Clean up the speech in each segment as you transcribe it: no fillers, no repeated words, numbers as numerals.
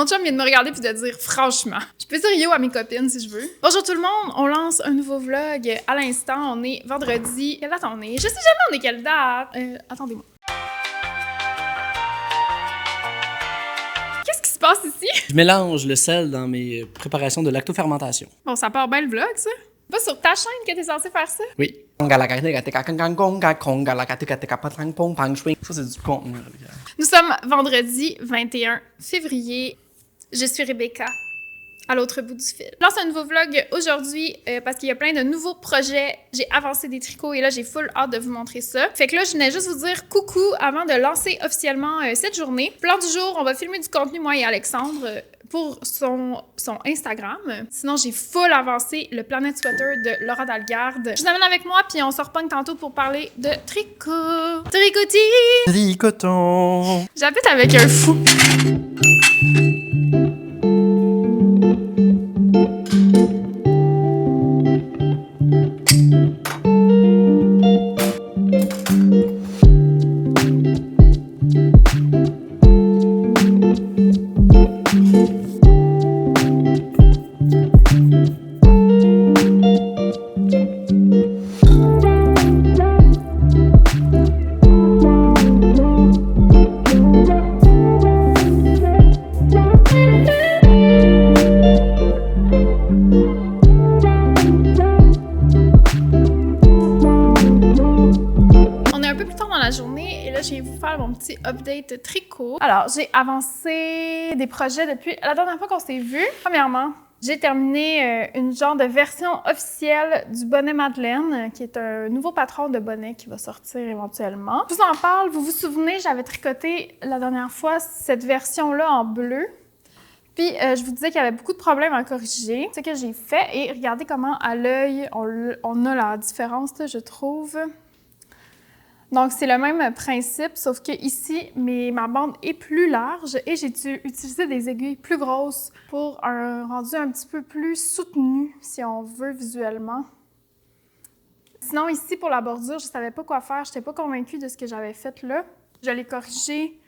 Mon chum vient de me regarder puis de dire « Franchement, je peux dire yo à mes copines si je veux. » Bonjour tout le monde, on lance un nouveau vlog. À l'instant, on est vendredi. Quelle date on est? Je sais jamais on est quelle date. Attendez-moi. Qu'est-ce qui se passe ici? Je mélange le sel dans mes préparations de lactofermentation. Bon, ça part bien le vlog, ça. Pas sur ta chaîne que t'es censé faire ça? Oui. Ça, c'est du contenu. Nous sommes vendredi 21 février. Je suis Rebecca, à l'autre bout du fil. Je lance un nouveau vlog aujourd'hui parce qu'il y a plein de nouveaux projets. J'ai avancé des tricots et là, j'ai full hâte de vous montrer ça. Fait que là, je venais juste vous dire coucou avant de lancer officiellement cette journée. Plan du jour, on va filmer du contenu, moi et Alexandre, pour son Instagram. Sinon, j'ai full avancé le Planet Sweater de Laura Dalgarde. Je vous amène avec moi, puis on se repogne tantôt pour parler de tricot. Tricoti! Tricoton! J'habite avec un fou. Update tricot. Alors, j'ai avancé des projets depuis la dernière fois qu'on s'est vu. Premièrement, j'ai terminé une genre de version officielle du bonnet Madeleine, qui est un nouveau patron de bonnet qui va sortir éventuellement. Je vous en parle. Vous vous souvenez, j'avais tricoté la dernière fois cette version-là en bleu. Puis, je vous disais qu'il y avait beaucoup de problèmes à corriger. C'est ce que j'ai fait. Et regardez comment, à l'œil, on a la différence, là, je trouve. Donc, c'est le même principe, sauf que ici, ma bande est plus large et j'ai utilisé des aiguilles plus grosses pour un rendu un petit peu plus soutenu, si on veut, visuellement. Sinon, ici, pour la bordure, je ne savais pas quoi faire. Je n'étais pas convaincue de ce que j'avais fait là. Je l'ai corrigé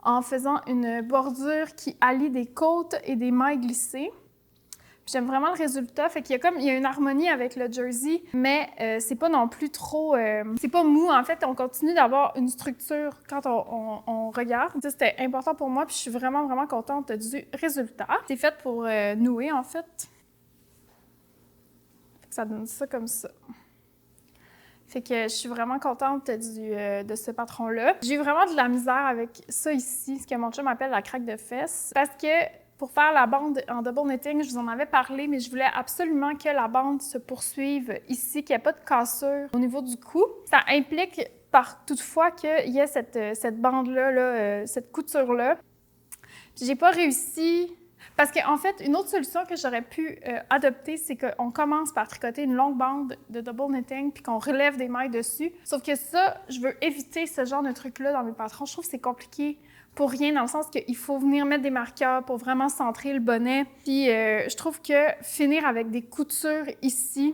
en faisant une bordure qui allie des côtes et des mailles glissées. J'aime vraiment le résultat, fait qu'il y a une harmonie avec le jersey, mais c'est pas non plus trop... c'est pas mou, en fait, on continue d'avoir une structure quand on regarde. C'était important pour moi, puis je suis vraiment, vraiment contente du résultat. C'est fait pour nouer, en fait. Ça donne ça comme ça. Fait que je suis vraiment contente de ce patron-là. J'ai eu vraiment de la misère avec ça ici, ce que mon chum appelle la craque de fesses, parce que pour faire la bande en double knitting, je vous en avais parlé, mais je voulais absolument que la bande se poursuive ici, qu'il n'y ait pas de cassure au niveau du cou. Ça implique toutefois qu'il y ait cette bande-là, cette couture-là. J'ai pas réussi, parce qu'en fait, une autre solution que j'aurais pu adopter, c'est qu'on commence par tricoter une longue bande de double knitting puis qu'on relève des mailles dessus. Sauf que ça, je veux éviter ce genre de truc-là dans mes patrons. Je trouve que c'est compliqué pour rien, dans le sens qu'il faut venir mettre des marqueurs pour vraiment centrer le bonnet. Puis je trouve que finir avec des coutures ici,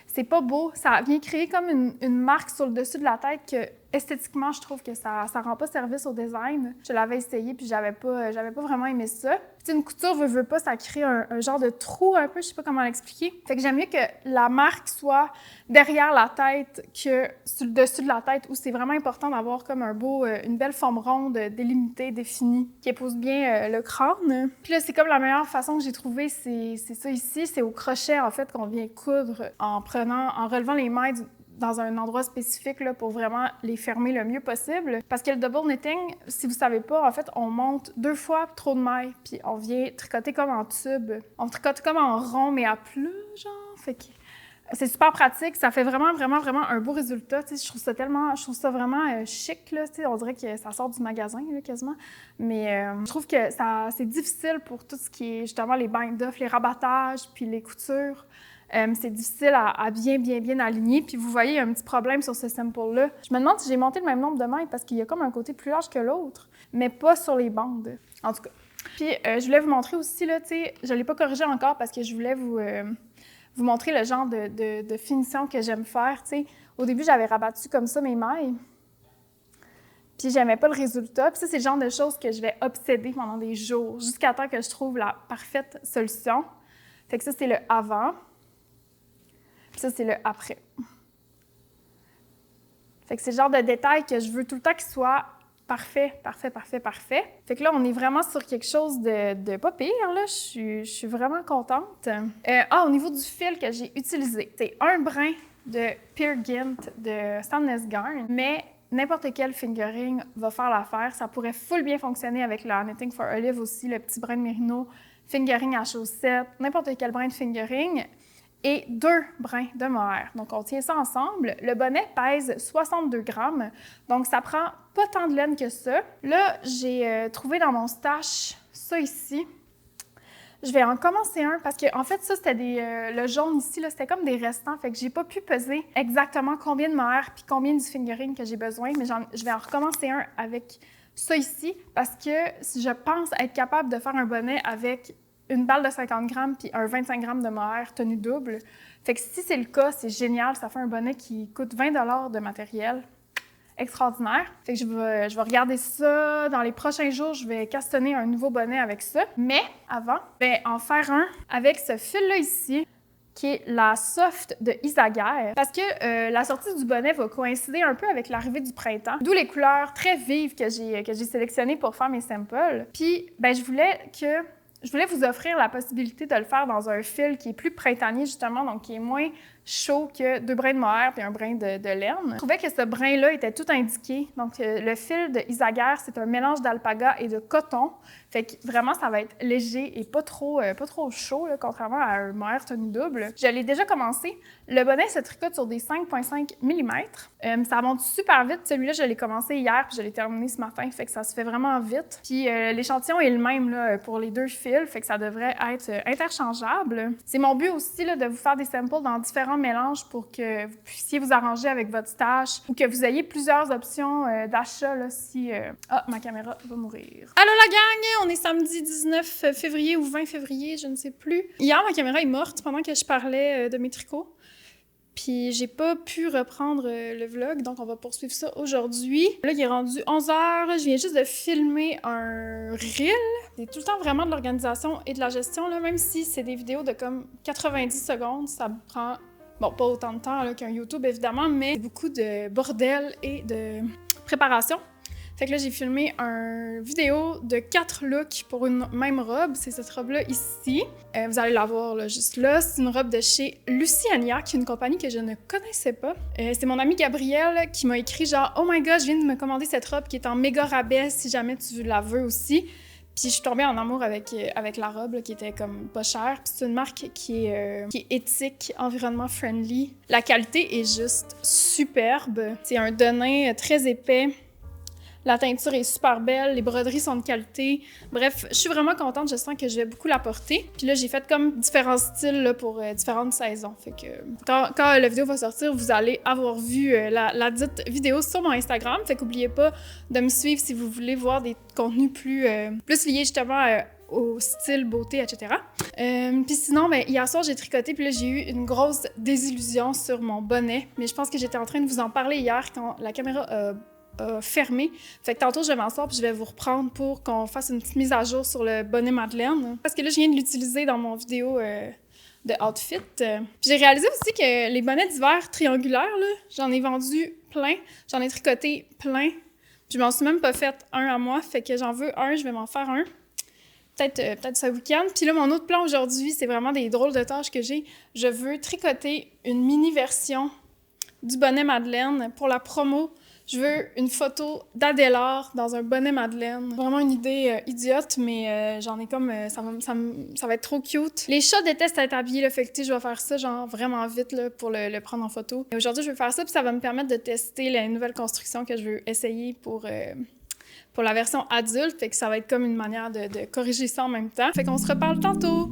c'est pas beau. Ça vient créer comme une marque sur le dessus de la tête que, esthétiquement, je trouve que ça rend pas service au design. Je l'avais essayé, puis j'avais pas vraiment aimé ça. Puis une couture, veut pas, ça crée un genre de trou un peu, je sais pas comment l'expliquer. Fait que j'aime mieux que la marque soit derrière la tête que sur le dessus de la tête, où c'est vraiment important d'avoir comme une belle forme ronde, délimitée, définie, qui épouse bien le crâne. Puis là, c'est comme la meilleure façon que j'ai trouvée, c'est ça ici, c'est au crochet, en fait, qu'on vient coudre en relevant les mailles dans un endroit spécifique là, pour vraiment les fermer le mieux possible. Parce que le double knitting, si vous savez pas, en fait, on monte 2 fois trop de mailles, puis on vient tricoter comme en tube. On tricote comme en rond, mais à plat, genre. Fait que c'est super pratique. Ça fait vraiment, vraiment, vraiment un beau résultat. Tu sais, je trouve ça vraiment chic, là. Tu sais, on dirait que ça sort du magasin, là, quasiment. Mais je trouve que c'est difficile pour tout ce qui est, justement, les bind-off, les rabattages, puis les coutures. C'est difficile à bien aligner. Puis vous voyez, il y a un petit problème sur ce sample-là. Je me demande si j'ai monté le même nombre de mailles parce qu'il y a comme un côté plus large que l'autre, mais pas sur les bandes, en tout cas. Puis je voulais vous montrer aussi, là, tu sais, je ne l'ai pas corrigé encore parce que je voulais vous montrer le genre de finition que j'aime faire, tu sais. Au début, j'avais rabattu comme ça mes mailles. puis j'aimais pas le résultat. Puis ça, c'est le genre de choses que je vais obséder pendant des jours, jusqu'à temps que je trouve la parfaite solution. Fait que ça, c'est le avant. Puis ça, c'est le après. Fait que c'est le genre de détail que je veux tout le temps qu'il soit parfait, parfait, parfait, parfait. Fait que là, on est vraiment sur quelque chose de pas pire, là. Je suis vraiment contente. Au niveau du fil que j'ai utilisé, c'est un brin de Peer Gynt de Sandnes Garn, mais n'importe quel fingering va faire l'affaire. Ça pourrait full bien fonctionner avec la Knitting for Olive aussi, le petit brin de Merino, fingering à chaussette, n'importe quel brin de fingering. Et 2 brins de mohair. Donc, on tient ça ensemble. Le bonnet pèse 62 grammes, donc ça prend pas tant de laine que ça. Là, j'ai trouvé dans mon stash ça ici. Je vais en commencer un parce que, en fait, ça, c'était le jaune ici, là, c'était comme des restants. Fait que j'ai pas pu peser exactement combien de mohair puis combien du fingering que j'ai besoin, mais je vais en recommencer un avec ça ici parce que je pense être capable de faire un bonnet avec une balle de 50 grammes puis un 25 grammes de mohair tenue double. Fait que si c'est le cas, c'est génial. Ça fait un bonnet qui coûte 20 $ de matériel. Extraordinaire. Fait que je vais regarder ça. Dans les prochains jours, je vais castonner un nouveau bonnet avec ça. Mais avant, je vais en faire un avec ce fil-là ici, qui est la Soft de Isaguerre. Parce que la sortie du bonnet va coïncider un peu avec l'arrivée du printemps. D'où les couleurs très vives que j'ai sélectionnées pour faire mes samples. Puis, je voulais vous offrir la possibilité de le faire dans un fil qui est plus printanier, justement, donc qui est moins chaud que 2 brins de mohair puis un brin de laine. Je trouvais que ce brin-là était tout indiqué. Donc, le fil de Isaguerre, c'est un mélange d'alpaga et de coton. Fait que vraiment, ça va être léger et pas trop chaud, là, contrairement à un mohair tenue double. Je l'ai déjà commencé. Le bonnet se tricote sur des 5,5 mm. Ça monte super vite. Celui-là, je l'ai commencé hier puis je l'ai terminé ce matin. Fait que ça se fait vraiment vite. Puis l'échantillon est le même là, pour les 2 fils. Fait que ça devrait être interchangeable. C'est mon but aussi là, de vous faire des samples dans différents mélanges pour que vous puissiez vous arranger avec votre stash ou que vous ayez plusieurs options d'achat là, si... Ah, ma caméra va mourir. Allô la gang! On est samedi 19 février ou 20 février, je ne sais plus. Hier, ma caméra est morte pendant que je parlais de mes tricots. Puis j'ai pas pu reprendre le vlog, donc on va poursuivre ça aujourd'hui. Là, il est rendu 11h, je viens juste de filmer un reel. C'est tout le temps vraiment de l'organisation et de la gestion, là, même si c'est des vidéos de comme 90 secondes, ça prend... Bon, pas autant de temps qu'un YouTube, évidemment, mais beaucoup de bordel et de préparation. Fait que là, j'ai filmé une vidéo de 4 looks pour une même robe. C'est cette robe-là ici. Vous allez la voir là, juste là. C'est une robe de chez Luciania, qui est une compagnie que je ne connaissais pas. C'est mon amie Gabrielle qui m'a écrit genre « Oh my God, je viens de me commander cette robe qui est en méga rabais si jamais tu la veux aussi. » Puis je suis tombée en amour avec la robe là, qui était comme pas chère. Puis c'est une marque qui est éthique, environnement friendly. La qualité est juste superbe. C'est un denim très épais. La teinture est super belle, les broderies sont de qualité. Bref, je suis vraiment contente, je sens que je vais beaucoup la porter. Puis là, j'ai fait comme différents styles là, pour différentes saisons. Fait que quand la vidéo va sortir, vous allez avoir vu la dite vidéo sur mon Instagram. Fait qu'oubliez pas de me suivre si vous voulez voir des contenus plus liés justement au style, beauté, etc. Puis sinon, hier soir, j'ai tricoté, puis là, j'ai eu une grosse désillusion sur mon bonnet. Mais je pense que j'étais en train de vous en parler hier quand la caméra fermé. Fait que tantôt, je vais m'asseoir puis je vais vous reprendre pour qu'on fasse une petite mise à jour sur le bonnet Madeleine. Parce que là, je viens de l'utiliser dans mon vidéo de outfit. J'ai réalisé aussi que les bonnets d'hiver triangulaires, là, j'en ai vendu plein. J'en ai tricoté plein. Je m'en suis même pas fait un à moi. Fait que j'en veux un, je vais m'en faire un. Peut-être ce week-end. Puis là, mon autre plan aujourd'hui, c'est vraiment des drôles de tâches que j'ai. Je veux tricoter une mini-version du bonnet Madeleine pour la promo. Je veux une photo d'Adélard dans un bonnet Madeleine. Vraiment une idée idiote, mais j'en ai comme... ça va être trop cute. Les chats détestent être habillés, là, fait que je vais faire ça genre vraiment vite là, pour le prendre en photo. Et aujourd'hui, je vais faire ça, puis ça va me permettre de tester la nouvelle construction que je veux essayer pour la version adulte. Fait que ça va être comme une manière de corriger ça en même temps. Fait qu'on se reparle tantôt!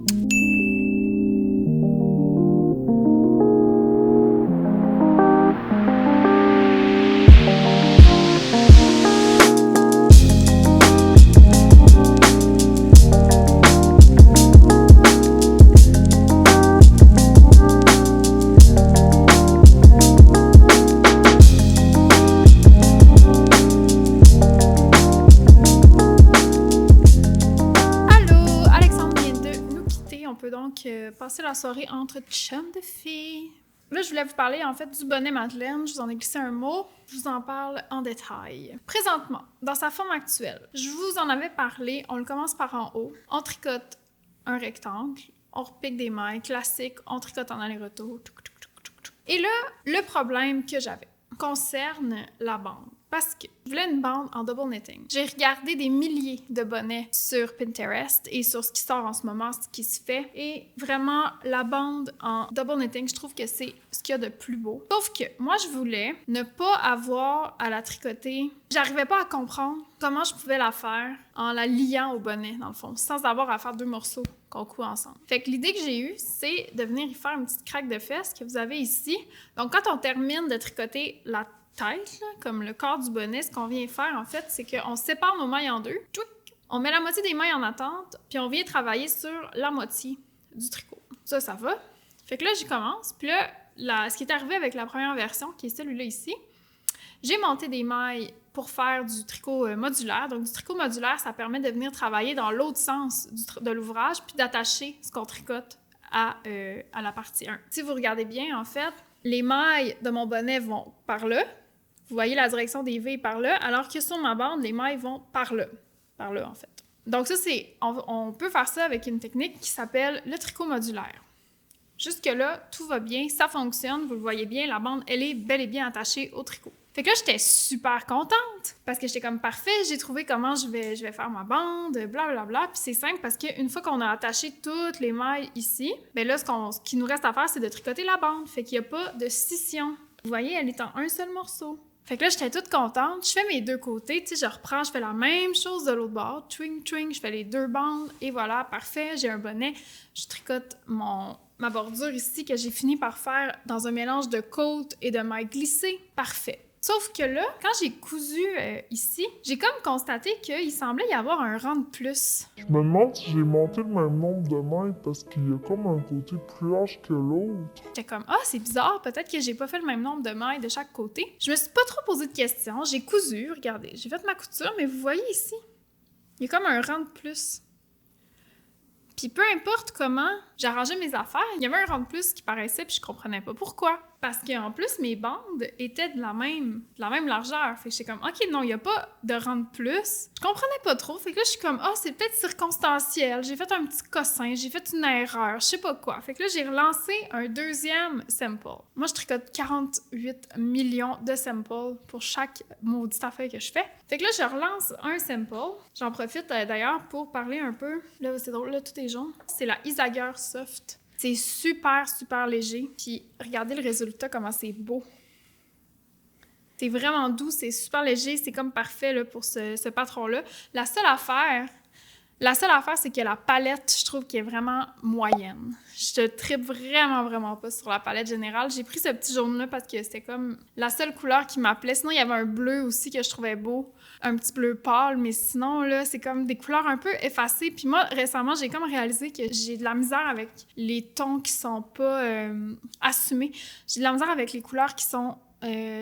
peut donc passer la soirée entre chums de filles. Là, je voulais vous parler en fait du bonnet Madeleine. Je vous en ai glissé un mot. Je vous en parle en détail. Présentement, dans sa forme actuelle, je vous en avais parlé. On le commence par en haut. On tricote un rectangle. On repique des mailles classiques. On tricote en aller-retour. Et là, le problème que j'avais concerne la bande. Parce que je voulais une bande en double knitting. J'ai regardé des milliers de bonnets sur Pinterest et sur ce qui sort en ce moment, ce qui se fait. Et vraiment, la bande en double knitting, je trouve que c'est ce qu'il y a de plus beau. Sauf que moi, je voulais ne pas avoir à la tricoter. J'arrivais pas à comprendre comment je pouvais la faire en la liant au bonnet, dans le fond, sans avoir à faire 2 morceaux qu'on coud ensemble. Fait que l'idée que j'ai eue, c'est de venir y faire une petite craque de fesses que vous avez ici. Donc, quand on termine de tricoter la tête, là, comme le corps du bonnet, ce qu'on vient faire, en fait, c'est qu'on sépare nos mailles en deux. Tchouic! On met la moitié des mailles en attente, puis on vient travailler sur la moitié du tricot. Ça va. Fait que là, j'y commence. Puis là, ce qui est arrivé avec la première version, qui est celui-là ici, j'ai monté des mailles pour faire du tricot modulaire. Donc, du tricot modulaire, ça permet de venir travailler dans l'autre sens de l'ouvrage, puis d'attacher ce qu'on tricote à la partie 1. Si vous regardez bien, en fait, les mailles de mon bonnet vont par là. Vous voyez la direction des V par là, alors que sur ma bande, les mailles vont par là. Par là, en fait. Donc ça, on peut faire ça avec une technique qui s'appelle le tricot modulaire. Jusque-là, tout va bien, ça fonctionne, vous le voyez bien, la bande, elle est bel et bien attachée au tricot. Fait que là, j'étais super contente, parce que j'étais comme parfait, j'ai trouvé comment je vais faire ma bande, blablabla, puis c'est simple parce qu'une fois qu'on a attaché toutes les mailles ici, bien là, ce qui nous reste à faire, c'est de tricoter la bande, fait qu'il n'y a pas de scission. Vous voyez, elle est en un seul morceau. Fait que là, j'étais toute contente. Je fais mes 2 côtés, tu sais, je fais la même chose de l'autre bord. Twing, twing, je fais les 2 bandes. Et voilà, parfait, j'ai un bonnet. Je tricote ma bordure ici que j'ai fini par faire dans un mélange de côte et de mailles glissées. Parfait. Sauf que là, quand j'ai cousu ici, j'ai comme constaté qu'il semblait y avoir un rang de plus. Je me demande si j'ai monté le même nombre de mailles parce qu'il y a comme un côté plus large que l'autre. J'étais comme, c'est bizarre, peut-être que j'ai pas fait le même nombre de mailles de chaque côté. Je me suis pas trop posé de questions, j'ai cousu, regardez, j'ai fait ma couture, mais vous voyez ici, il y a comme un rang de plus. Puis peu importe comment j'arrangeais mes affaires, il y avait un rang de plus qui paraissait, puis je comprenais pas pourquoi. Parce qu'en plus, mes bandes étaient de la même largeur. Fait que j'étais comme, OK, non, il n'y a pas de rang de plus. Je comprenais pas trop. Fait que là, je suis comme, c'est peut-être circonstanciel. J'ai fait un petit cossin, j'ai fait une erreur, je sais pas quoi. Fait que là, j'ai relancé un 2e sample. Moi, je tricote 48 millions de samples pour chaque maudite affaire que je fais. Fait que là, je relance un sample. J'en profite d'ailleurs pour parler un peu. Là, c'est drôle, là, tout est jaune. C'est la Isager Soft. C'est super, super léger. Puis regardez le résultat, comment c'est beau. C'est vraiment doux, c'est super léger, c'est comme parfait là, pour ce patron-là. La seule affaire, c'est que la palette, je trouve qu'elle est vraiment moyenne. Je trippe vraiment, vraiment pas sur la palette générale. J'ai pris ce petit jaune-là parce que c'était comme la seule couleur qui m'appelait. Sinon, il y avait un bleu aussi que je trouvais beau. Un petit bleu pâle, mais sinon, là, c'est comme des couleurs un peu effacées. Puis moi, récemment, j'ai comme réalisé que j'ai de la misère avec les tons qui sont pas assumés. J'ai de la misère avec les couleurs qui sont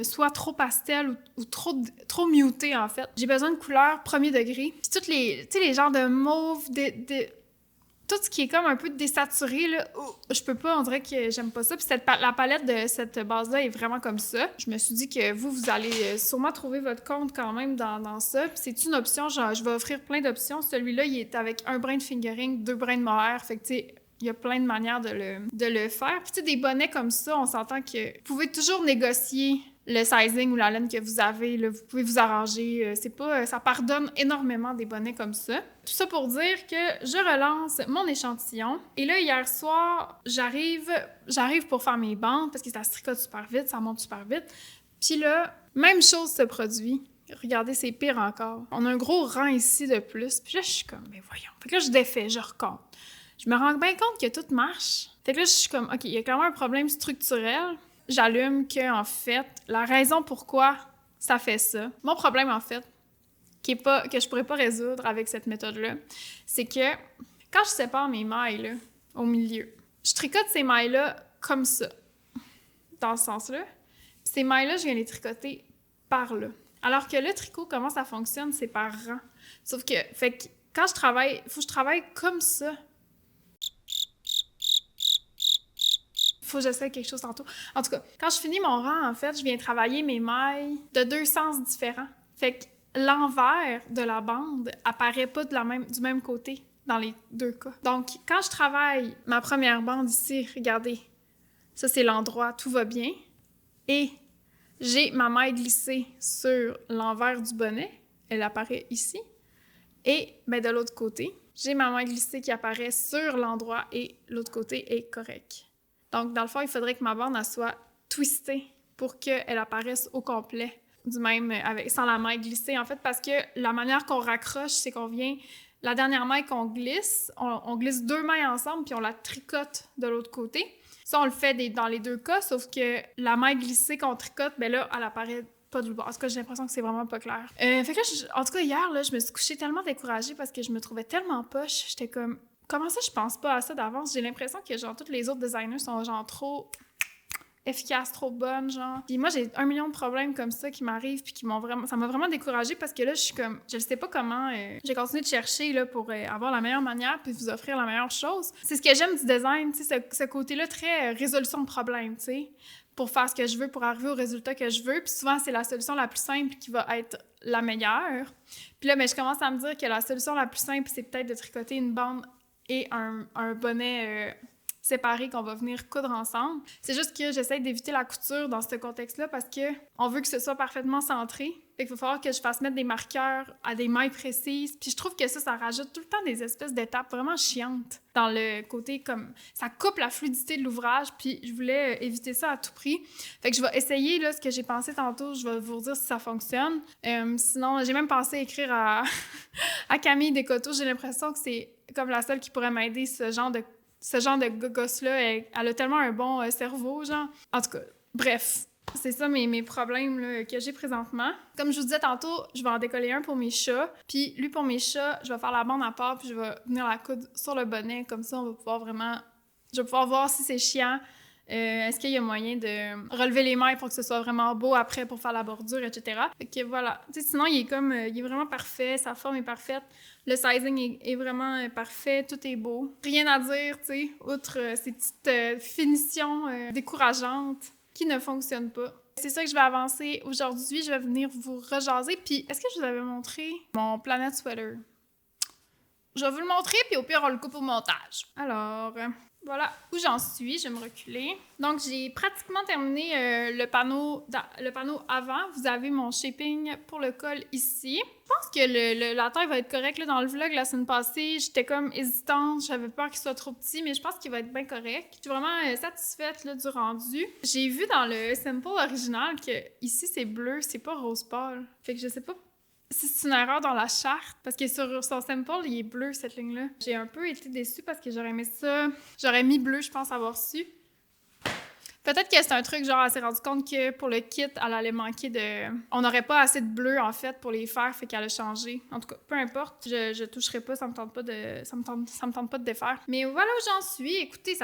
soit trop pastel ou trop muté, en fait. J'ai besoin de couleurs premier degré. Puis toutes les genres de mauve, tout ce qui est comme un peu désaturé, là, je peux pas, on dirait que j'aime pas ça. Puis la palette de cette base-là est vraiment comme ça. Je me suis dit que vous allez sûrement trouver votre compte quand même dans ça. Puis c'est une option, genre, je vais offrir plein d'options. Celui-là, il est avec un brin de fingering, 2 brins de mohair. Fait que, tu sais, il y a plein de manières de le faire. Puis, tu sais, des bonnets comme ça, on s'entend que vous pouvez toujours négocier le sizing ou la laine que vous avez. Là, vous pouvez vous arranger. Ça pardonne énormément des bonnets comme ça. Tout ça pour dire que je relance mon échantillon. Et là, hier soir, j'arrive pour faire mes bandes parce que ça se tricote super vite, ça monte super vite. Puis là, même chose se produit. Regardez, c'est pire encore. On a un gros rang ici de plus. Puis là, je suis comme, mais voyons. Fait que là, je défais, je recompte. Je me rends bien compte que tout marche. Fait que là, je suis comme, OK, il y a clairement un problème structurel. J'allume que, en fait, la raison pourquoi ça fait ça, mon problème, en fait, que je pourrais pas résoudre avec cette méthode-là, c'est que quand je sépare mes mailles, là, au milieu, je tricote ces mailles-là comme ça, dans ce sens-là. Puis ces mailles-là, je viens les tricoter par là. Alors que le tricot, comment ça fonctionne, c'est par rang. Sauf que, quand je travaille, il faut que je travaille comme ça. faut que j'essaie quelque chose tantôt. En tout cas, quand je finis mon rang, en fait, je viens travailler mes mailles de 2 sens différents. Fait que l'envers de la bande apparaît pas du même côté dans les 2 cas. Donc, quand je travaille ma première bande ici, regardez, ça c'est l'endroit, tout va bien. Et j'ai ma maille glissée sur l'envers du bonnet, elle apparaît ici. Et ben, de l'autre côté, j'ai ma maille glissée qui apparaît sur l'endroit et l'autre côté est correct. Donc, dans le fond, il faudrait que ma bande elle soit twistée pour qu'elle apparaisse au complet, du même sans la maille glissée, en fait, parce que la manière qu'on raccroche, c'est qu'on vient... La dernière maille qu'on glisse, on glisse 2 mailles ensemble, puis on la tricote de l'autre côté. Ça, on le fait dans les 2 cas, sauf que la maille glissée qu'on tricote, ben là, elle apparaît pas de bord. En tout cas, j'ai l'impression que c'est vraiment pas clair. Fait que là, en tout cas, hier, là, je me suis couchée tellement découragée parce que je me trouvais tellement poche. J'étais comme, comment ça, je pense pas à ça d'avance? J'ai l'impression que, genre, tous les autres designers sont, genre, trop efficaces, trop bonnes, genre. Puis moi, j'ai 1 million de problèmes comme ça qui m'arrivent puis qui m'ont vraiment... Ça m'a vraiment découragée parce que là, je suis comme... Je sais pas comment... J'ai continué de chercher, là, pour avoir la meilleure manière puis vous offrir la meilleure chose. C'est ce que j'aime du design, tu sais, ce côté-là très résolution de problème, tu sais, pour faire ce que je veux, pour arriver au résultat que je veux. Puis souvent, c'est la solution la plus simple qui va être la meilleure. Puis là, mais je commence à me dire que la solution la plus simple, c'est peut-être de tricoter une bande et un bonnet... séparés qu'on va venir coudre ensemble. C'est juste que j'essaie d'éviter la couture dans ce contexte-là parce que on veut que ce soit parfaitement centré. Fait qu'il va falloir que je fasse mettre des marqueurs à des mailles précises. Puis je trouve que ça rajoute tout le temps des espèces d'étapes vraiment chiantes dans le côté comme... Ça coupe la fluidité de l'ouvrage, puis je voulais éviter ça à tout prix. Fait que je vais essayer, là, ce que j'ai pensé tantôt, je vais vous dire si ça fonctionne. Sinon, j'ai même pensé écrire à Camille Descoteaux. J'ai l'impression que c'est comme la seule qui pourrait m'aider ce genre de gosse-là, elle a tellement un bon cerveau, genre. En tout cas, bref, c'est ça mes problèmes là, que j'ai présentement. Comme je vous disais tantôt, je vais en décoller un pour mes chats, puis lui, pour mes chats, je vais faire la bande à part, puis je vais venir la coudre sur le bonnet, comme ça, on va pouvoir vraiment... Je vais pouvoir voir si c'est chiant, est-ce qu'il y a moyen de relever les mailles pour que ce soit vraiment beau après pour faire la bordure, etc. Fait que voilà. Tu sais, sinon, il est vraiment parfait, sa forme est parfaite. Le sizing est vraiment parfait, tout est beau. Rien à dire, tu sais, outre ces petites finitions décourageantes qui ne fonctionnent pas. C'est ça que je vais avancer aujourd'hui. Je vais venir vous rejaser. Puis, est-ce que je vous avais montré mon Planet Sweater? Je vais vous le montrer, puis au pire, on le coupe au montage. Alors, voilà où j'en suis. Je vais me reculer. Donc, j'ai pratiquement terminé le panneau avant. Vous avez mon shaping pour le col ici. Je pense que la taille va être correcte. Là, dans le vlog la semaine passée, j'étais comme hésitante. J'avais peur qu'il soit trop petit, mais je pense qu'il va être bien correct. Je suis vraiment satisfaite là, du rendu. J'ai vu dans le sample original que ici, c'est bleu, c'est pas rose pâle. Fait que je sais pas si c'est une erreur dans la charte, parce que sur son sample, il est bleu, cette ligne-là. J'ai un peu été déçue parce que j'aurais aimé ça. J'aurais mis bleu, je pense, avoir su. Peut-être que c'est un truc, genre, elle s'est rendue compte que pour le kit, elle allait manquer de... On n'aurait pas assez de bleu, en fait, pour les faire, fait qu'elle a changé. En tout cas, peu importe, je toucherai pas, ça me tente pas de défaire. Mais voilà où j'en suis. Écoutez,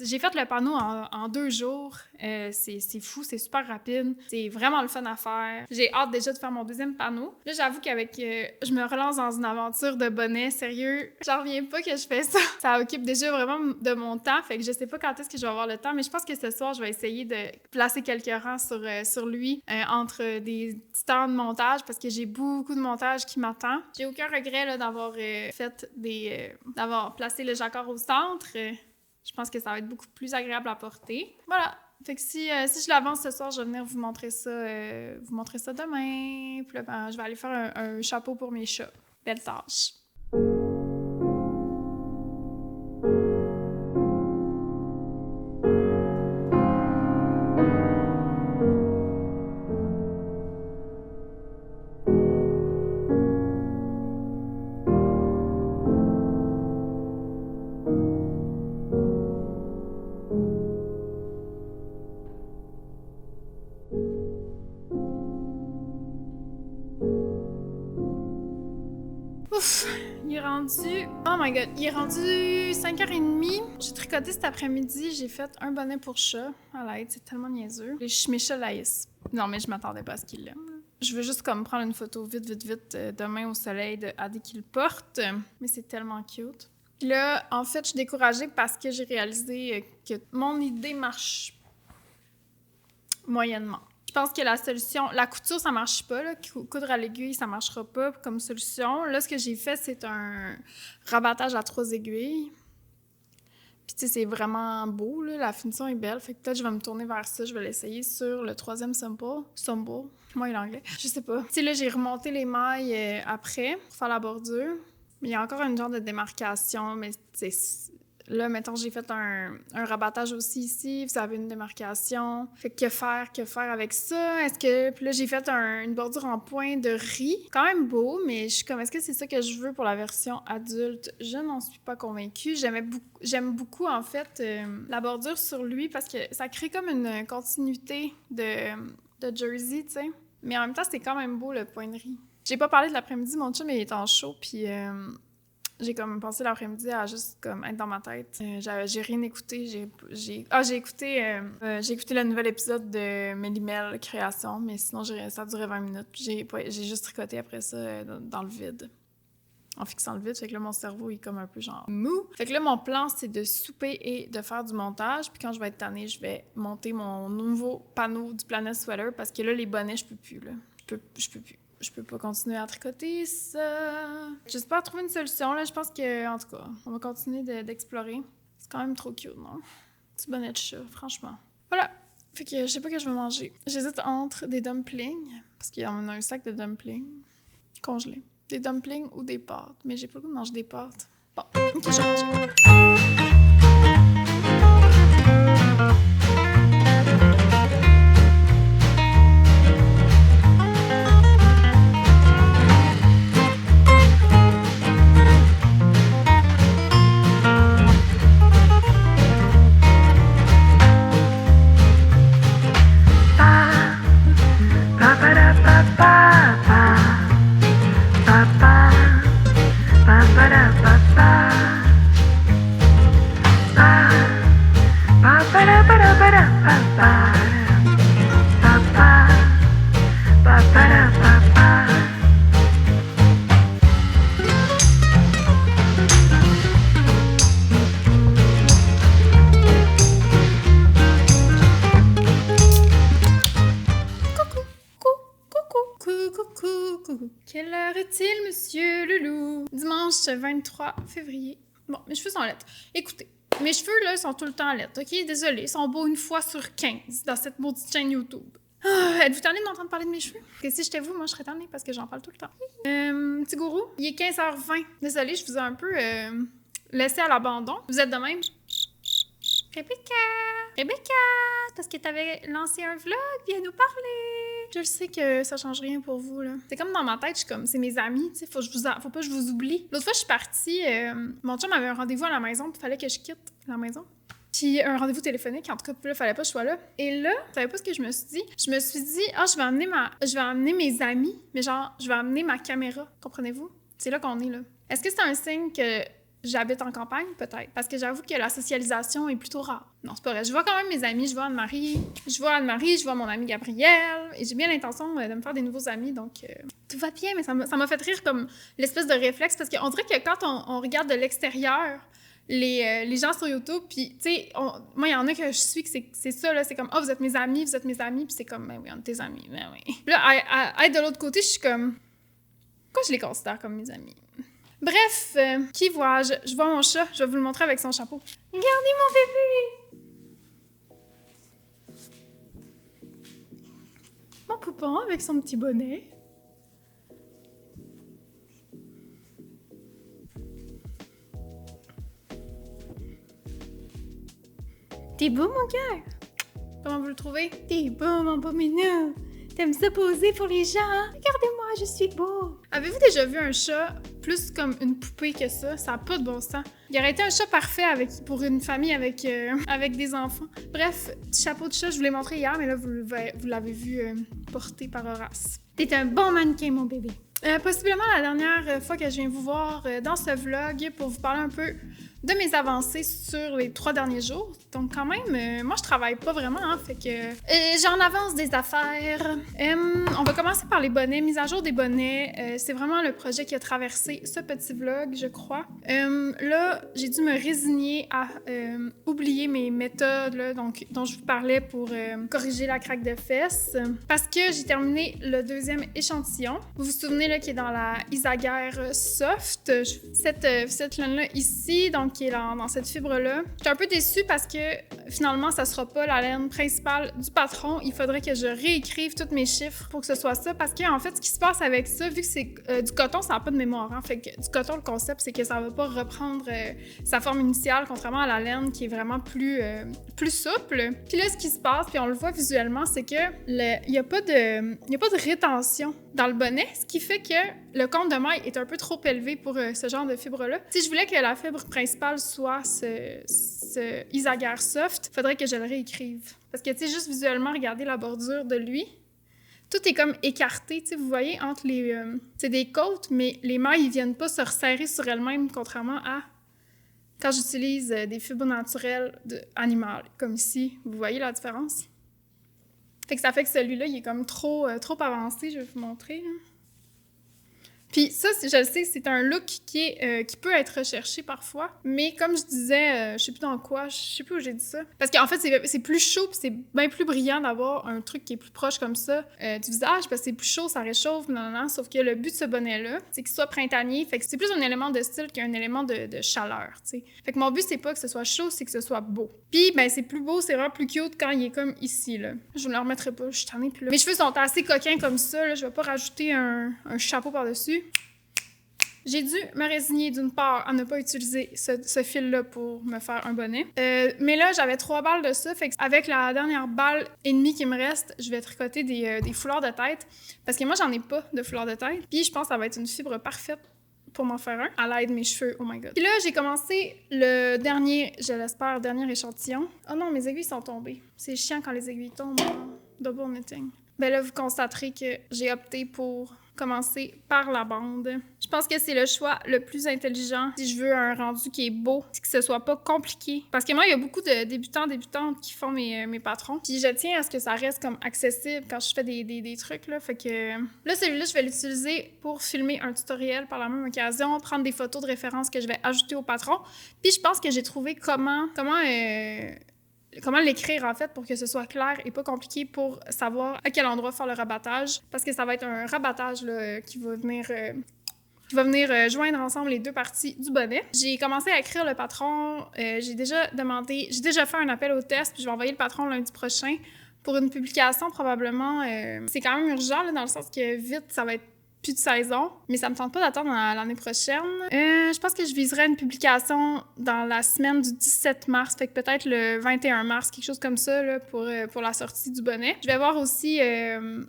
j'ai fait le panneau en 2 jours. C'est fou, c'est super rapide. C'est vraiment le fun à faire. J'ai hâte déjà de faire mon 2e panneau. Là, j'avoue qu'avec... je me relance dans une aventure de bonnet, sérieux. J'en reviens pas que je fais ça. Ça occupe déjà vraiment de mon temps, fait que je sais pas quand est-ce que je vais avoir le temps, mais je pense que ce soir, je vais essayer de placer quelques rangs sur lui entre des petits temps de montage parce que j'ai beaucoup de montage qui m'attend. J'ai aucun regret là, d'avoir d'avoir placé le jacquard au centre. Je pense que ça va être beaucoup plus agréable à porter. Voilà. Fait que si je l'avance ce soir, je vais venir vous montrer ça demain. Puis là, ben, je vais aller faire un chapeau pour mes chats. Belle tâche. Ouf, il est rendu... Oh my god, il est rendu 5h30. J'ai tricoté cet après-midi, j'ai fait un bonnet pour chat à l'aide, c'est tellement niaiseux. Mes chats laïssent. Non, mais je m'attendais pas à ce qu'ils l'aiment. Je veux juste comme prendre une photo vite, demain au soleil de Adi qui le porte. Mais c'est tellement cute. Puis là, en fait, je suis découragée parce que j'ai réalisé que mon idée marche moyennement. Je pense que la solution... La couture, ça marche pas, là. Coudre à l'aiguille, ça marchera pas comme solution. Là, ce que j'ai fait, c'est un rabattage à 3 aiguilles. Puis, tu sais, c'est vraiment beau, là. La finition est belle. Fait que peut-être je vais me tourner vers ça. Je vais l'essayer sur le 3e Stumble. Moi, il est anglais. Je sais pas. Tu sais, là, j'ai remonté les mailles après pour faire la bordure. Mais il y a encore une genre de démarcation. Mais, tu sais, là, mettons, j'ai fait un rabattage aussi ici. Vous avez une démarcation. Fait que faire avec ça? Est-ce que... Puis là, j'ai fait une bordure en point de riz. Quand même beau, mais je suis comme, est-ce que c'est ça que je veux pour la version adulte? Je n'en suis pas convaincue. J'aime beaucoup, en fait, la bordure sur lui parce que ça crée comme une continuité de jersey, tu sais. Mais en même temps, c'est quand même beau, le point de riz. J'ai pas parlé de l'après-midi, mon chum, il est en show, puis... j'ai comme passé l'après-midi à juste comme être dans ma tête. J'ai rien écouté. J'ai écouté le nouvel épisode de Mélimel Création, mais sinon ça durait 20 minutes. J'ai juste tricoté après ça dans le vide. En fixant le vide, fait que là, mon cerveau est comme un peu genre mou. Fait que là, mon plan, c'est de souper et de faire du montage. Puis quand je vais être tannée, je vais monter mon nouveau panneau du Planet Sweater parce que là, les bonnets, je peux plus, là. Je peux plus. Je peux pas continuer à tricoter ça. J'espère trouver une solution, là. Je pense que, en tout cas, on va continuer d'explorer. C'est quand même trop cute, non? Petit bonnet de chat, franchement. Voilà. Fait que je sais pas que je vais manger. J'hésite entre des dumplings, parce qu'il y en a un sac de dumplings congelés. Des dumplings ou des pâtes. Mais j'ai pas le goût de manger des pâtes. Bon, ok, je vais manger. Quelle heure est-il, monsieur Loulou? Dimanche 23 février. Bon, mes cheveux sont laides. Écoutez, mes cheveux, là, sont tout le temps laides, OK? Désolée, ils sont beaux une fois sur 15 dans cette maudite chaîne YouTube. Êtes-vous tannée de m'entendre parler de mes cheveux? Que si j'étais vous, moi, je serais tannée parce que j'en parle tout le temps. Petit gourou, il est 15h20. Désolée, je vous ai un peu laissé à l'abandon. Vous êtes de même? Rebecca! Parce que t'avais lancé un vlog, viens nous parler! Je le sais que ça change rien pour vous, là. C'est comme dans ma tête, je suis comme, c'est mes amis, tu sais, faut pas que je vous oublie. L'autre fois, je suis partie, mon chum avait un rendez-vous à la maison, puis il fallait que je quitte la maison. Puis un rendez-vous téléphonique, en tout cas, puis là, fallait pas que je sois là. Et là, vous savez pas ce que je me suis dit? Je me suis dit, je vais amener mes amis, mais genre, je vais amener ma caméra, comprenez-vous? C'est là qu'on est, là. Est-ce que c'est un signe que j'habite en campagne? Peut-être. Parce que j'avoue que la socialisation est plutôt rare. Non, c'est pas vrai. Je vois quand même mes amis. Je vois Anne-Marie, je vois mon amie Gabrielle. Et j'ai bien l'intention de me faire des nouveaux amis. Donc, tout va bien. Mais ça m'a fait rire comme l'espèce de réflexe. Parce qu'on dirait que quand on regarde de l'extérieur les gens sur YouTube, puis, tu sais, moi, il y en a que je suis que c'est ça, là. C'est comme, vous êtes mes amis. Puis c'est comme, ben oui, on est tes amis. Ben oui. Puis là, à être de l'autre côté, je suis comme, pourquoi je les considère comme mes amis? Bref, qui vois-je? Je vois mon chat, je vais vous le montrer avec son chapeau. Regardez mon bébé! Mon poupon avec son petit bonnet. T'es beau, mon cœur? Comment vous le trouvez? T'es beau, mon beau minou! T'aimes ça poser pour les gens? Regardez-moi, je suis beau! Avez-vous déjà vu un chat plus comme une poupée que ça? Ça n'a pas de bon sens. Il aurait été un chat parfait pour une famille avec des enfants. Bref, petit chapeau de chat, je vous l'ai montré hier, mais là, vous l'avez vu porté par Horace. T'es un bon mannequin, mon bébé. Possiblement la dernière fois que je viens vous voir dans ce vlog pour vous parler un peu de mes avancées sur les 3 derniers jours. Donc quand même, moi je travaille pas vraiment, hein, fait que j'en avance des affaires. On va commencer par les bonnets, mise à jour des bonnets. C'est vraiment le projet qui a traversé ce petit vlog, je crois. Là, j'ai dû me résigner à oublier mes méthodes là, donc, dont je vous parlais pour corriger la craque de fesses. Parce que j'ai terminé le 2e échantillon. Vous vous souvenez là, qui est dans la Isaguerre Soft. Cette laine-là ici, donc qui est dans cette fibre-là. J'étais un peu déçue parce que finalement, ça sera pas la laine principale du patron. Il faudrait que je réécrive tous mes chiffres pour que ce soit ça. Parce qu'en fait, ce qui se passe avec ça, vu que c'est du coton, ça n'a pas de mémoire. Hein, fait que du coton, le concept, c'est que ça va pas reprendre sa forme initiale, contrairement à la laine qui est vraiment plus souple. Puis là, ce qui se passe, puis on le voit visuellement, c'est que il y a pas de rétention dans le bonnet, ce qui fait que le compte de maille est un peu trop élevé pour ce genre de fibre-là. Si je voulais que la fibre principale soit ce Isaguerre Soft, il faudrait que je le réécrive. Parce que, tu sais, juste visuellement, regardez la bordure de lui. Tout est comme écarté, tu sais, vous voyez, entre les... c'est des côtes, mais les mailles, ils viennent pas se resserrer sur elles-mêmes, contrairement à quand j'utilise des fibres naturelles animales, comme ici. Vous voyez la différence? Fait que ça fait que celui-là, il est comme trop avancé, je vais vous montrer. Hein. Puis ça, je le sais, c'est un look qui peut être recherché parfois, mais comme je disais, je sais plus dans quoi, je sais plus où j'ai dit ça. Parce qu'en fait, c'est plus chaud, puis c'est bien plus brillant d'avoir un truc qui est plus proche comme ça du visage, parce que c'est plus chaud, ça réchauffe, non, sauf que le but de ce bonnet-là, c'est qu'il soit printanier, fait que c'est plus un élément de style qu'un élément de chaleur, tu sais. Fait que mon but, c'est pas que ce soit chaud, c'est que ce soit beau. Puis, ben, c'est plus beau, c'est vraiment plus cute quand il est comme ici, là. Je ne le remettrai pas, je suis tannée, puis là. Mes cheveux sont assez coquins comme ça, là, je vais pas rajouter un chapeau par-dessus. J'ai dû me résigner d'une part à ne pas utiliser ce fil-là pour me faire un bonnet. Mais là, j'avais 3 balles de ça, fait qu'avec la dernière balle et demie qui me reste, je vais tricoter des foulards de tête. Parce que moi, j'en ai pas de foulards de tête. Puis je pense que ça va être une fibre parfaite pour m'en faire un, à l'aide de mes cheveux, oh my god. Puis là, j'ai commencé le dernier, je l'espère, dernier échantillon. Oh non, mes aiguilles sont tombées. C'est chiant quand les aiguilles tombent en double knitting. Ben là, vous constaterez que j'ai opté pour commencer par la bande. Je pense que c'est le choix le plus intelligent si je veux un rendu qui est beau, que ce soit pas compliqué. Parce que moi, il y a beaucoup de débutantes qui font mes patrons. Puis je tiens à ce que ça reste comme accessible quand je fais des trucs, là. Fait que là, celui-là, je vais l'utiliser pour filmer un tutoriel par la même occasion, prendre des photos de référence que je vais ajouter au patron. Puis je pense que j'ai trouvé comment l'écrire, en fait, pour que ce soit clair et pas compliqué pour savoir à quel endroit faire le rabattage. Parce que ça va être un rabattage là, qui va venir joindre ensemble les 2 parties du bonnet. J'ai commencé à écrire le patron. J'ai déjà fait un appel au test, puis je vais envoyer le patron lundi prochain pour une publication probablement. C'est quand même urgent, là, dans le sens que vite, ça va être plus de saison, mais ça me tente pas d'attendre l'année prochaine. Je pense que je viserais une publication dans la semaine du 17 mars, fait que peut-être le 21 mars, quelque chose comme ça, là, pour la sortie du bonnet. Je vais voir aussi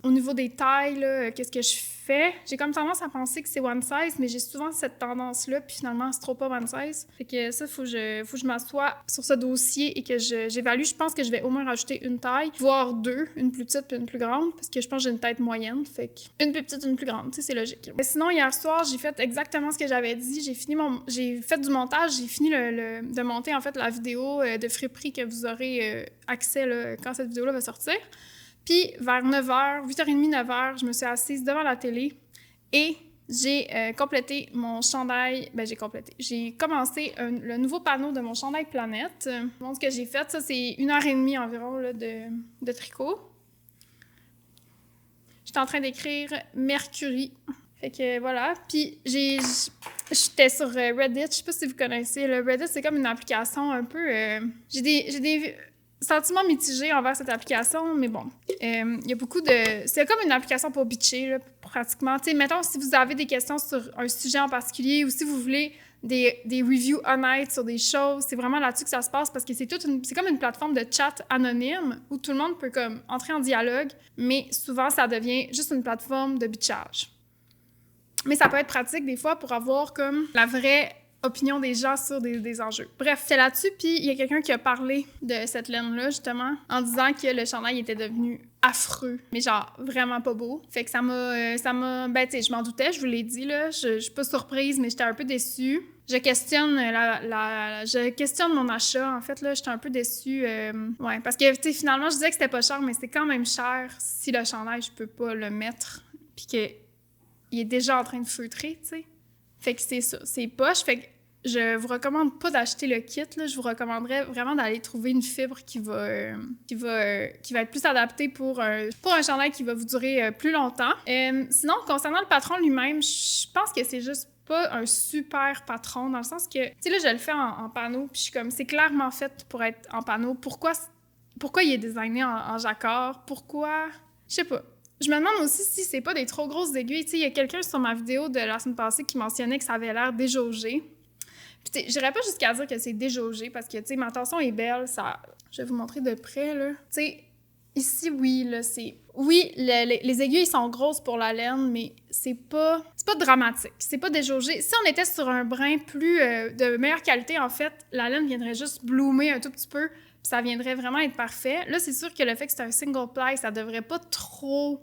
au niveau des tailles, là, qu'est-ce que je fais. J'ai comme tendance à penser que c'est one size, mais j'ai souvent cette tendance-là, puis finalement, c'est trop pas one size. Fait que ça, faut que je m'assoie sur ce dossier et que j'évalue. Je pense que je vais au moins rajouter une taille, voire 2, une plus petite puis une plus grande, parce que je pense que j'ai une tête moyenne, fait que une plus petite, une plus grande, tu sais, c'est logique. Mais sinon, hier soir, j'ai fait exactement ce que j'avais dit. J'ai fait du montage, j'ai fini de monter, en fait, la vidéo de friperie que vous aurez accès là, quand cette vidéo-là va sortir. Puis, vers 9h, 8h30, 9h, je me suis assise devant la télé et j'ai complété mon chandail. J'ai commencé le nouveau panneau de mon chandail Planète. Donc, ce que j'ai fait, ça, c'est 1h30 environ là, de tricot. J'étais en train d'écrire Mercury. Fait que voilà. Puis, j'étais sur Reddit. Je sais pas si vous connaissez. Le Reddit, c'est comme une application un peu... J'ai des sentiments mitigés envers cette application, mais bon, il y a beaucoup de... C'est comme une application pour bitcher, là, pratiquement. Tu sais, mettons, si vous avez des questions sur un sujet en particulier ou si vous voulez des reviews honnêtes sur des choses, c'est vraiment là-dessus que ça se passe parce que c'est comme une plateforme de chat anonyme où tout le monde peut comme entrer en dialogue, mais souvent, ça devient juste une plateforme de bitchage. Mais ça peut être pratique des fois pour avoir comme la vraie opinion des gens sur des enjeux. Bref, c'est là-dessus, puis il y a quelqu'un qui a parlé de cette laine-là, justement, en disant que le chandail était devenu affreux, mais genre vraiment pas beau. Fait que ça m'a, ben tu sais, je m'en doutais, je vous l'ai dit, là, je suis pas surprise, mais j'étais un peu déçue. Je questionne je questionne mon achat, en fait, là, j'étais un peu déçue, ouais, parce que, tu sais, finalement, je disais que c'était pas cher, mais c'est quand même cher si le chandail, je peux pas le mettre, puis qu'il est déjà en train de feutrer, tu sais. Fait que c'est ça, c'est poche, fait que je vous recommande pas d'acheter le kit, là. Je vous recommanderais vraiment d'aller trouver une fibre qui va être plus adaptée pour un chandail qui va vous durer plus longtemps. Sinon, concernant le patron lui-même, je pense que c'est juste pas un super patron, dans le sens que, tu sais, là, je le fais en panneau, puis je suis comme, c'est clairement fait pour être en panneau. Pourquoi il est designé en jacquard? Pourquoi? Je sais pas. Je me demande aussi si c'est pas des trop grosses aiguilles. Tu sais, il y a quelqu'un sur ma vidéo de la semaine passée qui mentionnait que ça avait l'air déjaugé. Puis, tu sais, j'irais pas jusqu'à dire que c'est déjaugé, parce que, tu sais, ma tension est belle, ça... Je vais vous montrer de près, là. Tu sais, ici, oui, là, c'est... Oui, les aiguilles sont grosses pour la laine, mais c'est pas dramatique, c'est pas déjaugé. Si on était sur un brin plus de meilleure qualité, en fait, la laine viendrait juste bloomer un tout petit peu, puis ça viendrait vraiment être parfait. Là, c'est sûr que le fait que c'est un single ply, ça devrait pas trop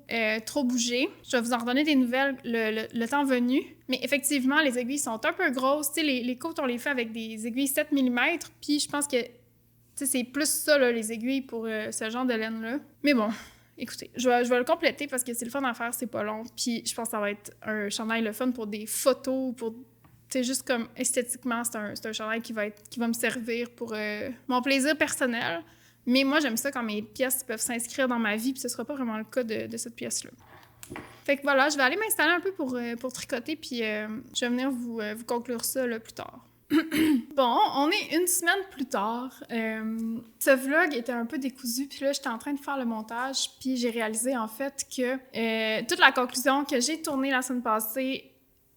bouger. Je vais vous en redonner des nouvelles le temps venu. Mais effectivement, les aiguilles sont un peu grosses. Tu sais, les côtes, on les fait avec des aiguilles 7 mm, puis je pense que c'est plus ça, là, les aiguilles pour ce genre de laine-là. Mais bon... Écoutez, je vais le compléter parce que c'est le fun à faire, c'est pas long. Puis je pense que ça va être un chandail le fun pour des photos, pour... Tu sais, juste comme esthétiquement, c'est un chandail qui va me servir pour mon plaisir personnel. Mais moi, j'aime ça quand mes pièces peuvent s'inscrire dans ma vie, puis ce sera pas vraiment le cas de cette pièce-là. Fait que voilà, je vais aller m'installer un peu pour tricoter, puis je vais venir vous conclure ça là, plus tard. Bon, on est une semaine plus tard. Ce vlog était un peu décousu, puis là, j'étais en train de faire le montage, puis j'ai réalisé, en fait, que toute la conclusion que j'ai tournée la semaine passée,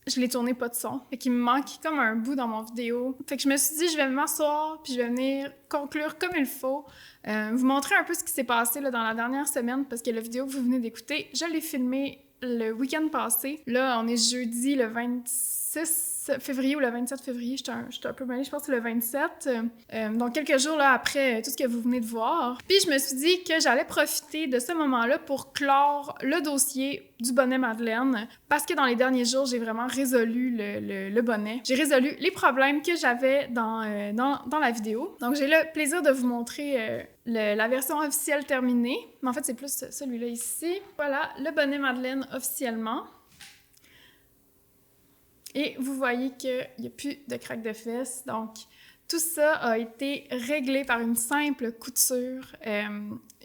je l'ai tournée pas de son. Fait qu'il me manque comme un bout dans mon vidéo. Fait que je me suis dit, je vais m'asseoir, puis je vais venir conclure comme il faut. Vous montrer un peu ce qui s'est passé là, dans la dernière semaine, parce que la vidéo que vous venez d'écouter, je l'ai filmée le week-end passé. Là, on est jeudi, le 26 février ou le 27 février, j'étais un peu mêlée, je pense que c'est le 27. Donc, quelques jours là, après tout ce que vous venez de voir. Puis, je me suis dit que j'allais profiter de ce moment-là pour clore le dossier du bonnet Madeleine, parce que dans les derniers jours, j'ai vraiment résolu le bonnet. J'ai résolu les problèmes que j'avais dans la vidéo. Donc, j'ai le plaisir de vous montrer la version officielle terminée. Mais en fait, c'est plus celui-là ici. Voilà, le bonnet Madeleine officiellement. Et vous voyez qu'il n'y a plus de craque de fesses. Donc, tout ça a été réglé par une simple couture.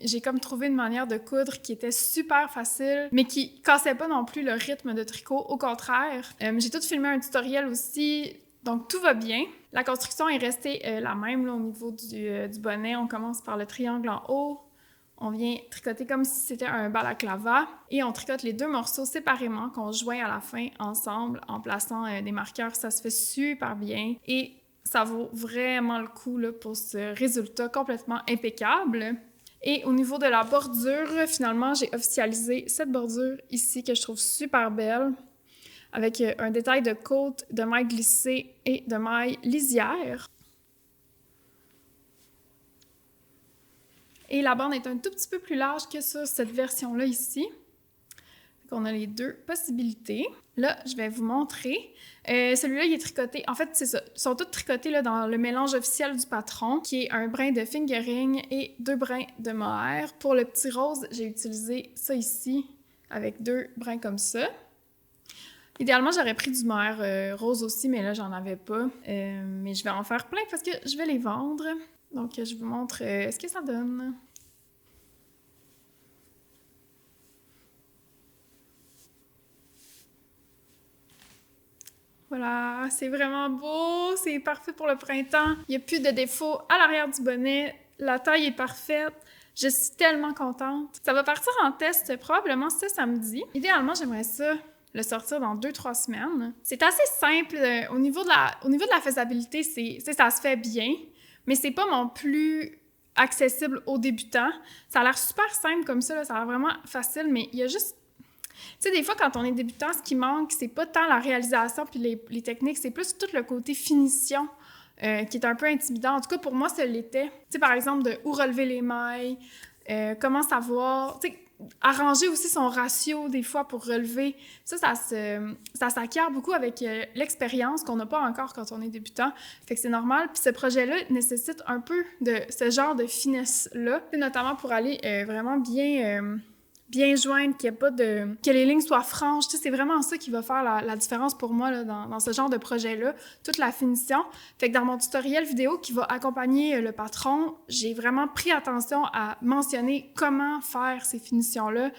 J'ai comme trouvé une manière de coudre qui était super facile, mais qui cassait pas non plus le rythme de tricot. Au contraire, j'ai tout filmé un tutoriel aussi, donc tout va bien. La construction est restée la même là, au niveau du bonnet. On commence par le triangle en haut. On vient tricoter comme si c'était un balaclava et on tricote les deux morceaux séparément qu'on joint à la fin ensemble en plaçant des marqueurs. Ça se fait super bien et ça vaut vraiment le coup là, pour ce résultat complètement impeccable. Et au niveau de la bordure, finalement, j'ai officialisé cette bordure ici que je trouve super belle avec un détail de côte, de mailles glissées et de mailles lisières. Et la bande est un tout petit peu plus large que sur cette version-là ici. On a les deux possibilités. Là, je vais vous montrer. Celui-là, il est tricoté. En fait, c'est ça. Ils sont tous tricotés là, dans le mélange officiel du patron, qui est un brin de fingering et 2 brins de mohair. Pour le petit rose, j'ai utilisé ça ici, avec 2 brins comme ça. Idéalement, j'aurais pris du mohair rose aussi, mais là, j'en avais pas. Mais je vais en faire plein parce que je vais les vendre. Donc, je vous montre ce que ça donne. Voilà, c'est vraiment beau, c'est parfait pour le printemps. Il n'y a plus de défauts à l'arrière du bonnet, la taille est parfaite. Je suis tellement contente. Ça va partir en test probablement ce samedi. Idéalement, j'aimerais ça le sortir dans 2-3 semaines. C'est assez simple. Au niveau de la faisabilité, ça se fait bien, mais c'est pas non plus accessible aux débutants. Ça a l'air super simple comme ça, là, ça a l'air vraiment facile, mais il y a juste... Tu sais, des fois, quand on est débutant, ce qui manque, c'est pas tant la réalisation puis les techniques, c'est plus tout le côté finition qui est un peu intimidant. En tout cas, pour moi, ça l'était. Tu sais, par exemple, de où relever les mailles, comment savoir... Tu sais, arranger aussi son ratio des fois pour relever. Ça s'acquiert beaucoup avec l'expérience qu'on n'a pas encore quand on est débutant. Fait que c'est normal. Puis ce projet-là nécessite un peu de ce genre de finesse-là, notamment pour aller vraiment bien joindre, que les lignes soient franches. Tu sais, c'est vraiment ça qui va faire la différence pour moi là, dans ce genre de projet-là, toute la finition. Fait que dans mon tutoriel vidéo qui va accompagner le patron, j'ai vraiment pris attention à mentionner comment faire ces finitions-là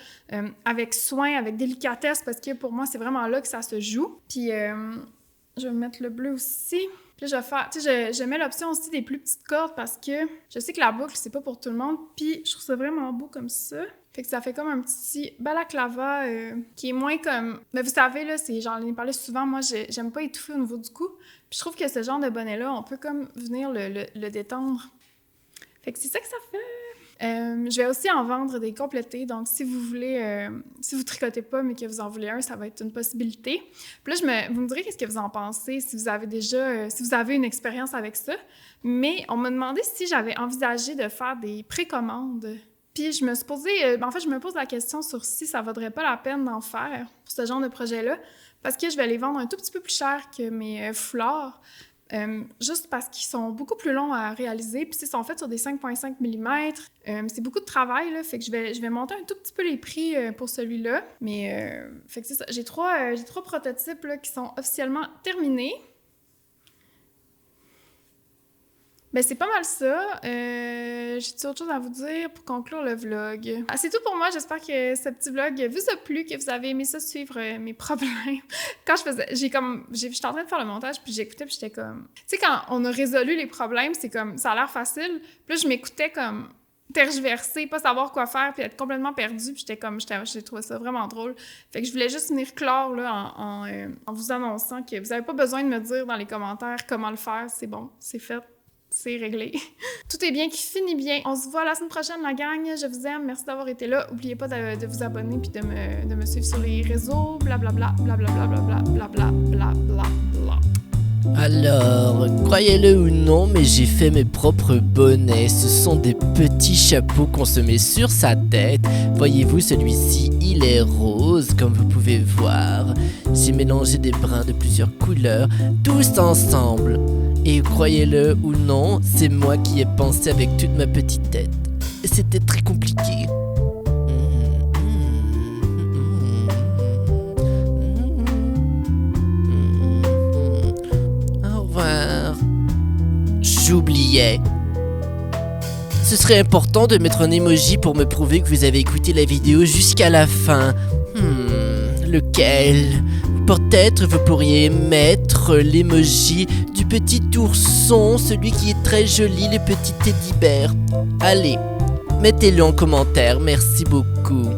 avec soin, avec délicatesse, parce que pour moi, c'est vraiment là que ça se joue. Puis, je vais mettre le bleu aussi. Puis là, je vais faire, tu sais, je mets l'option aussi des plus petites cordes parce que je sais que la boucle, c'est pas pour tout le monde. Puis, je trouve ça vraiment beau comme ça. Fait que ça fait comme un petit balaclava qui est moins comme... Mais vous savez, là, j'en ai parlé souvent, moi, j'aime pas étouffer au niveau du cou. Puis je trouve que ce genre de bonnet-là, on peut comme venir le détendre. Fait que c'est ça que ça fait. Je vais aussi en vendre des complétés, donc si vous voulez... si vous tricotez pas, mais que vous en voulez un, ça va être une possibilité. Puis là, vous me direz qu'est-ce que vous en pensez, si vous avez une expérience avec ça. Mais on m'a demandé si j'avais envisagé de faire des précommandes. Puis je me suis posé, je me pose la question sur si ça vaudrait pas la peine d'en faire pour ce genre de projet-là, parce que je vais les vendre un tout petit peu plus cher que mes foulards, juste parce qu'ils sont beaucoup plus longs à réaliser, puis ils sont faits sur des 5,5 mm. C'est beaucoup de travail, là, fait que je vais monter un tout petit peu les prix pour celui-là, mais fait que c'est ça. J'ai trois prototypes là, qui sont officiellement terminés. Ben c'est pas mal ça. J'ai-tu autre chose à vous dire pour conclure le vlog? C'est tout pour moi. J'espère que ce petit vlog vous a plu, que vous avez aimé ça suivre mes problèmes. Quand j'étais en train de faire le montage, puis j'écoutais, puis j'étais comme... Tu sais, quand on a résolu les problèmes, c'est comme... Ça a l'air facile. Puis là, je m'écoutais comme tergiverser, pas savoir quoi faire, puis être complètement perdue. Puis j'ai trouvé ça vraiment drôle. Fait que je voulais juste venir clore là, en vous annonçant que vous n'avez pas besoin de me dire dans les commentaires comment le faire. C'est bon, c'est fait. C'est réglé. Tout est bien qui finit bien. On se voit la semaine prochaine, la gang. Je vous aime. Merci d'avoir été là. N'oubliez pas de vous abonner puis de me suivre sur les réseaux. Blablabla, blablabla, blablabla, blablabla. Alors, croyez-le ou non, mais j'ai fait mes propres bonnets. Ce sont des petits chapeaux qu'on se met sur sa tête. Voyez-vous, celui-ci, il est rose, comme vous pouvez voir. J'ai mélangé des brins de plusieurs couleurs, tous ensemble. Et croyez-le ou non, c'est moi qui ai pensé avec toute ma petite tête. Et c'était très compliqué. Au revoir. J'oubliais. Ce serait important de mettre un emoji pour me prouver que vous avez écouté la vidéo jusqu'à la fin. Lequel ? Peut-être vous pourriez mettre l'emoji du petit ourson, celui qui est très joli, le petit teddy bear. Allez, mettez-le en commentaire, merci beaucoup.